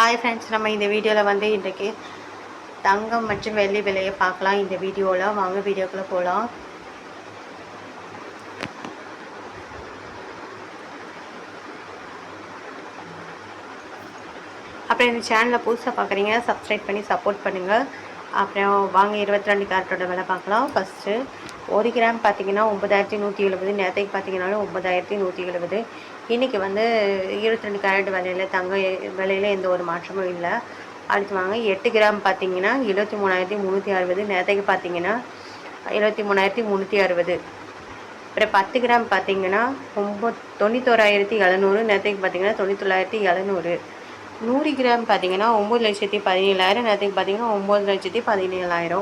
Hi friends, நம்ம இந்த வீடியோவில் வந்து இன்றைக்கு தங்கம் மற்றும் வெள்ளி விலையை பார்க்கலாம். இந்த வீடியோவில் வாங்க வீடியோக்குள்ளே போகலாம். அப்புறம் இந்த சேனலில் புதுசாக பார்க்குறீங்க, சப்ஸ்கிரைப் பண்ணி சப்போர்ட் பண்ணுங்கள். அப்புறம் வாங்க 22 கேரட்டோட விலை பார்க்கலாம். ஃபஸ்ட்டு 1 கிராம் பார்த்திங்கன்னா 9170, நேற்றைக்கு பார்த்திங்கனாலும் 9170. இன்றைக்கி வந்து 22 கேரட் விலையில் தங்க விலையில் எந்த ஒரு மாற்றமும் இல்லை. அடுத்து வாங்க 8 கிராம் பார்த்திங்கன்னா 73,360, நேற்றைக்கு பார்த்திங்கன்னா 73,360. அப்புறம் 10 கிராம் பார்த்திங்கன்னா 91,700, நேற்றைக்கு பார்த்திங்கன்னா 99,700. 100 கிராம் பார்த்திங்கன்னா 9,17,000, நேற்றுக்கு பார்த்திங்கன்னா 9,17,000.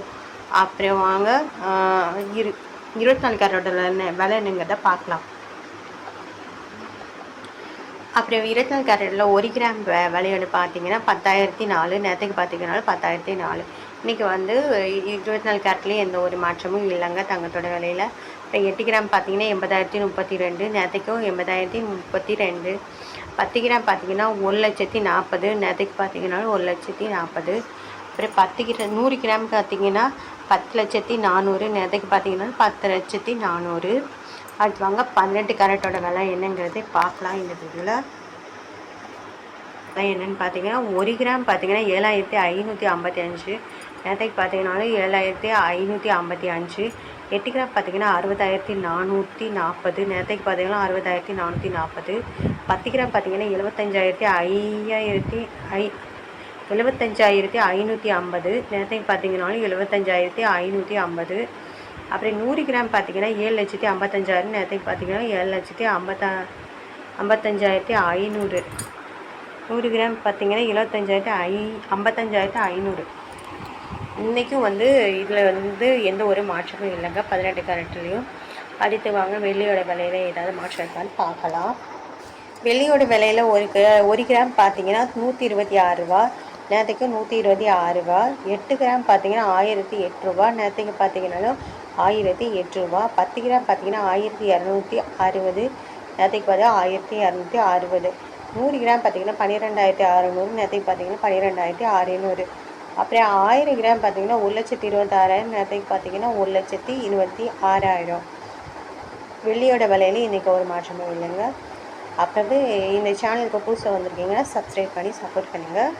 அப்புறம் வாங்க 24 கேரட்டோட விலை என்னங்கிறத பார்க்கலாம். அப்புறம் 24 கேரட்டில் 1 கிராம் விலையோடு பார்த்தீங்கன்னா 10,004, நேற்றுக்கு பார்த்தீங்கன்னா 10,004. இன்றைக்கி வந்து 24 கேரட்லேயும் எந்த ஒரு மாற்றமும் இல்லைங்க தங்கத்தோட விலையில். இப்போ 8 கிராம் பார்த்தீங்கன்னா 80,032, நேற்றுக்கும் 80,032. 10 கிராம் பார்த்தீங்கன்னா 1,40,40, நேற்றுக்கு பார்த்தீங்கன்னா 1,40,40. அப்புறம் 100 கிராம் பார்த்தீங்கன்னா 10,04,000, நேற்றுக்கு பார்த்தீங்கன்னா 10,04,000. அடுத்து வாங்க 18 கேரட்டோட விலை என்னங்கிறதை பார்க்கலாம். இந்த இதில் என்னென்னு பார்த்தீங்கன்னா 1 கிராம் பார்த்தீங்கன்னா 7,555, நேற்றைக்கு பார்த்தீங்கன்னாலும் 7,555. 8 கிராம் பார்த்தீங்கன்னா 60,440, நேற்றைக்கு பார்த்தீங்கன்னா 60,440. 10 கிராம் பார்த்தீங்கன்னா 75,550, நேற்றைக்கு பார்த்தீங்கன்னாலும் 75,550. அப்புறம் 100 கிராம் பார்த்தீங்கன்னா 7,55,000, நேற்றைக்கு பார்த்தீங்கன்னா 7,55,500. 100 கிராம் பார்த்தீங்கன்னா 55,500. இன்றைக்கும் வந்து இதில் வந்து எந்த ஒரு மாற்றமும் இல்லைங்க 18 கேரட்லேயும். அடுத்து வாங்க வெள்ளியோட விலையில் ஏதாவது மாற்றம் இருக்கான்னு பார்க்கலாம். வெள்ளியோட விலையில் ஒரு கிராம் பார்த்தீங்கன்னா 126 ரூபா, நேற்றுக்கு 126 ரூபா. 8 கிராம் பார்த்தீங்கன்னா 1,008 ரூபா, நேற்றுக்கு பார்த்தீங்கன்னாலும் 1,008 ரூபா. 10 கிராம் பார்த்தீங்கன்னா 1,260, நேற்றுக்கு பார்த்தீங்கன்னா 1,260. 100 கிராம் பார்த்தீங்கன்னா 12,600, நேற்றுக்கு பார்த்தீங்கன்னா 12,600. அப்புறம் 1000 கிராம் பார்த்தீங்கன்னா 1,26,000, நேற்றுக்கு பார்த்தீங்கன்னா 1,26,000. வெள்ளியோட விலையில இன்றைக்கி ஒரு மாற்றமும் இல்லைங்க. அப்புறம் இந்த சேனலுக்கு புதுசாக வந்திருக்கீங்கன்னா சப்ஸ்கிரைப் பண்ணி சப்போர்ட் பண்ணுங்கள்.